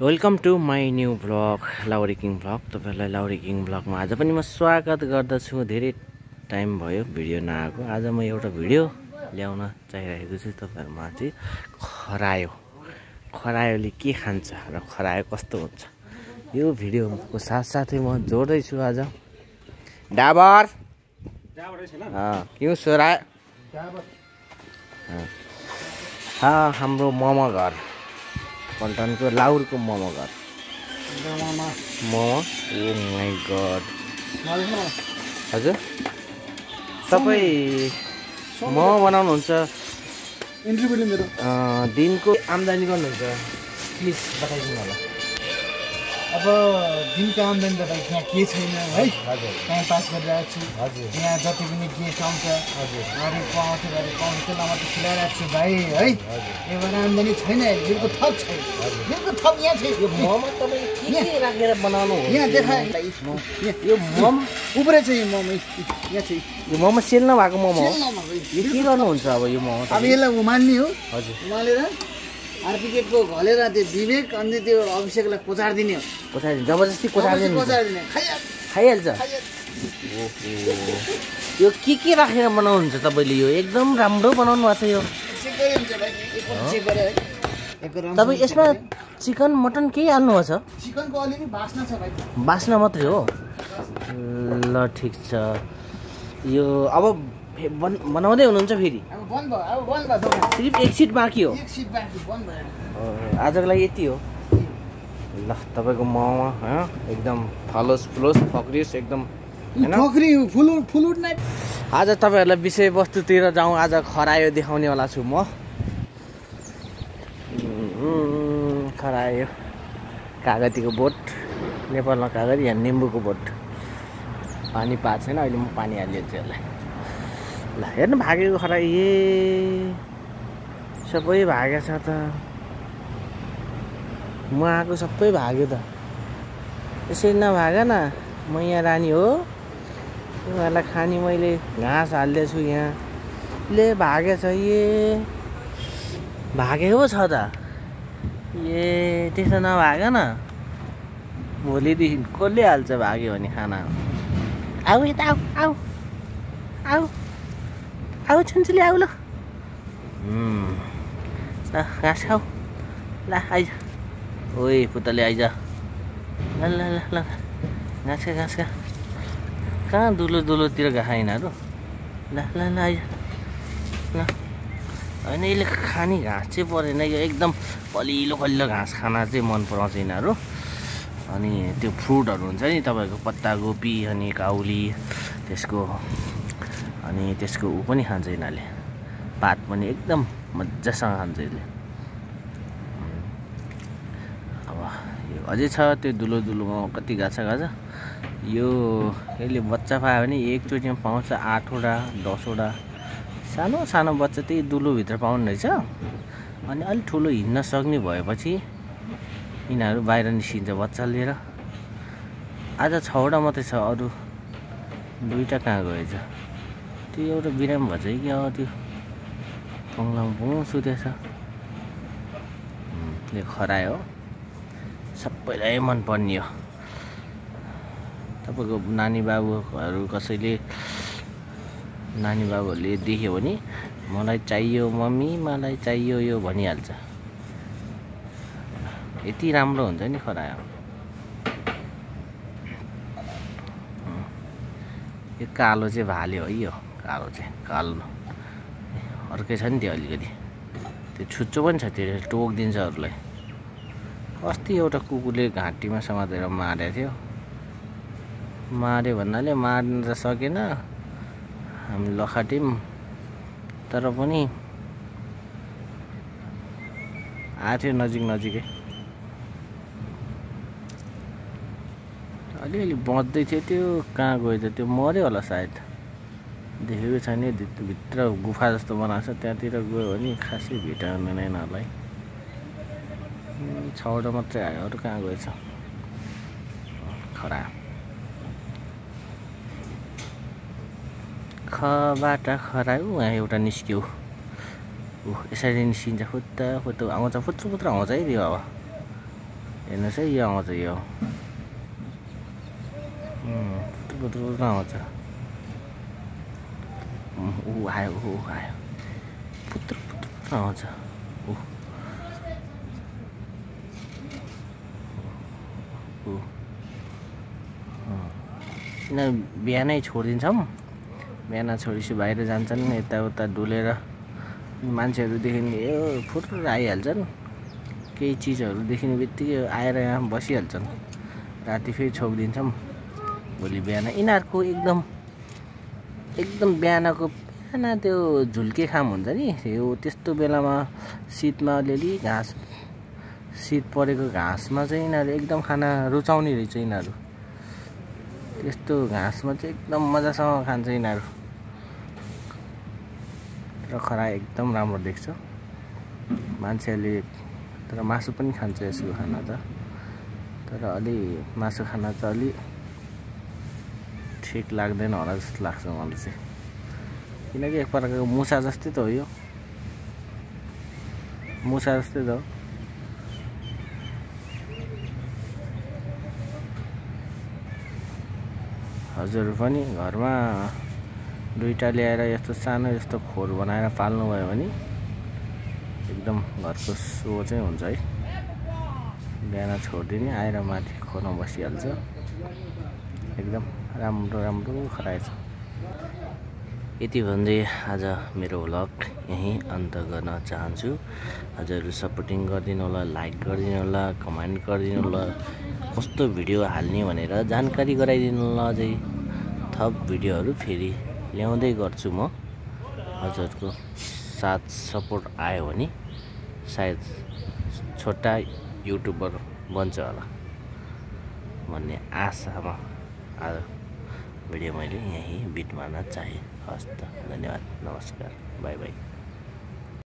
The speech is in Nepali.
Welcome to my new blog Lowry king blog. तपाईहरुलाई लाउरी किङ ब्लगमा आज पनि म स्वागत गर्दछु। धेरै टाइम भयो भिडियो नआएको। आज म एउटा भिडियो ल्याउन चाहिरहेको छु तपाईहरुमा चाहिँ खरायोले के खान्छ र खरायो कस्तो हुन्छ यो भिडियोको साथसाथै म जोड्दै छु आज डाबर क्यों सोरा हाम्रो मोमो घर पल्टनको लाउरको मोमो घर मोमो। ओ माई गड हजुर तपाईँ मोमो बनाउनुहुन्छ दिनको आम्दानी गर्नुहुन्छ प्लिज बताइदिनु होला। अब दिनको आम्दानी त यहाँ के छैन है, टाइम पास गरिरहेको छु। यहाँ जति पनि गेस्ट आउँछ अरू पाउँछ त्यसलाई मात्रै खिलाइरहेको छु भाइ है। एउटा आम्दानी छैन, बिलको थप छैन, बिलको थप यहाँ छैन। यो मोमो तपाईँ के राखेर बनाउनु हो? यहाँ देखाए यो मोमो उब्रे छ, यो मोमो यहाँ छ। यो मोमो सेल नभएको मोमो हो। यो यो के गर्नुहुन्छ अब यो मोमो? अब यसलाई उमाल्ने हो। हजुर उमालेर आरपिकेटको घलेर त्यो विवेक अनि त्यो अभिषेकलाई कोचारिदिने हो। कोचारिदिनु जबरजस्ती कोचारिदिनु खाइहाल्छ। यो के राखेर बनाउनुहुन्छ तपाईँले? यो एकदम राम्रो बनाउनु भएको छ। यो तपाईँ यसमा चिकन मटन केही हाल्नुभएको छ? चिकनको अलिअलि बास्ना छ भाइ, बास्ना मात्रै हो। ल ठिक छ। यो अब बनाउँदै हुनुहुन्छ फेरि? अब बन्द भयो दोकान। सिर्फ एक सिट बाँकी हो? एक सिट बाँकी, बन्द भयो। आजको लागि यति हो। ल तपाईँको मोमो एकदम फलोस फक्रियोस् एकदम फुलुट नै। आज तपाईँहरूलाई विषयवस्तुतिर जाउँ। आज खरायो देखाउने वाला छु म। खरायो कागतीको बोट, नेपालमा कागती, यहाँ निम्बुको बोट। पानी पाएको छैन अहिले, म पानी हालिदिन्छु यसलाई। ल हेर्नु भागेको खरायो, सबै भागेको छ त। म आएको सबै भाग्यो त। यसरी नभाग न, म यहाँ रानी हो। उनीहरूलाई खानी मैले घाँस हालिदिएछु यहाँ। ले भागेछ, भागेको छ त। त्यसो नभाग न, भोलिदेखि कसले हाल्छ भाग्यो भने खाना। आऊ यता आऊ आऊ आऊ छुन्चुली आऊ। ल घाँस खाऊ। ल आइज ओए पुतले आइज। ल ल ल ल घाँस खा। कहाँ दुलोतिर गएको यिनीहरू? ल ल ल आइज। ल होइन यसले खाने घाँस चाहिँ परेन। यो एकदम कलिलो घाँस खाना चाहिँ मन पराउँछ यिनीहरू। अनि त्यो फ्रुटहरू हुन्छ नि तपाईँको पत्तागोपी अनि काउली, त्यसको ऊ पनि खान्छ यिनीहरूले। पात पनि एकदम मजासँग खान्छ यसले। अब यो अझै छ त्यो दुलोमा कति गाछा। यो यसले बच्चा पायो भने एकचोटिमा पाउँछ 8वटा 10वटा। सानो बच्चा त्यही दुलोभित्र पाउनु रहेछ। अनि अलिक ठुलो हिँड्न सक्ने भएपछि यिनीहरू बाहिर निस्किन्छ बच्चा लिएर। आज 6वटा मात्रै छ, अरू 2टा कहाँ गएछ? त्यो एउटा बिराम भएछ कि क्या हो? त्यो पङ्लाङ सुतेछ। यो खरायो सबैलाई मनपर्ने हो। तपाईँको नानी बाबुहरूले देख्यो भने मलाई चाहियो मम्मी, मलाई चाहियो यो भनिहाल्छ। यति राम्रो हुन्छ नि खरायो। यो कालो चाहिँ भाले हो। यो कालो अर्कै छ नि त्यो अलिकति। त्यो छुच्चो पनि छ, त्यो टोकिदिन्छ अरूलाई। अस्ति एउटा कुकुरले घाँटीमा समातेर मारेको थियो। मार्यो भन्नाले मार्न त सकेन, हामी लखाट्यौँ। तर पनि आएको थियो नजिकै। अलिअलि बच्दै थियो। त्यो कहाँ गयो त? त्यो मऱ्यो होला सायद, देखेको छैन। भित्र गुफा जस्तो बनाएको छ, त्यहाँतिर गयो भने खासै भेटाउँदैन यिनीहरूलाई। 6वटा मात्रै आयो, अरू कहाँ गएछ? खरा खबाट खरायो। यहाँ एउटा निस्क्यो। यसरी निस्किन्छ, फुत्त आउँछ, फुत्रो आउँछ है त्यो। अब हेर्नुहोस् है, यो आउँछ यो पुत्र आउँछ। ऊ आयो पुत्र आउँछ। यिनीहरू बिहानै छोडिदिन्छौँ, बिहान छोडेपछि बाहिर जान्छन्, यताउता डुलेर मान्छेहरू देखिने यो फुर्र आइहाल्छन्। केही चिजहरू देखिने बित्तिकै आएर यहाँ बसिहाल्छन्। राति फेरि छोपिदिन्छौँ, भोलि बिहान यिनीहरूको एकदम बिहान त्यो झुल्के खाम हुन्छ नि, यो त्यस्तो बेलामा शीतमा अलिअलि घाँस शीत परेको घाँसमा चाहिँ यिनीहरू एकदम खाना रुचाउने रहेछ। यिनीहरू त्यस्तो घाँसमा चाहिँ एकदम मजासँग खान्छ यिनीहरू। र खरा एकदम राम्रो देख्छ मान्छेहरूले। तर मासु पनि खान्छ यसको खाना त, तर अलि मासु खाना चाहिँ अलि ठिक लाग्दैन होला जस्तो लाग्छ मलाई चाहिँ। किनकि एक प्रकारको मुसा जस्तै त हो, यो मुसा जस्तै त हो। हजुर पनि घरमा दुईटा ल्याएर यस्तो सानो यस्तो खोर बनाएर पाल्नुभयो भने एकदम घरको सो चाहिँ हुन्छ है। बिहान छोडिदिने, आएर माथि खोरमा बसिहाल्छ। एकदम राम्रो खराएछ। यति भन्दै आज मेरो भ्लग यहीँ अन्त गर्न चाहन्छु। हजुरहरू सपोर्टिङ गरिदिनु होला, लाइक गरिदिनु होला, कमेन्ट गरिदिनु होला, कस्तो भिडियो हाल्ने भनेर जानकारी गराइदिनु होला। अझै थप भिडियोहरू फेरि ल्याउँदै गर्छु म। हजुरहरूको साथ सपोर्ट आयो भने सायद छोटा युट्युबर बन्छ होला भन्ने आशामा आज भिडियो मैले यहीँ बिट मार्न चाहेँ। हस् त, धन्यवाद, नमस्कार, बाई बाई।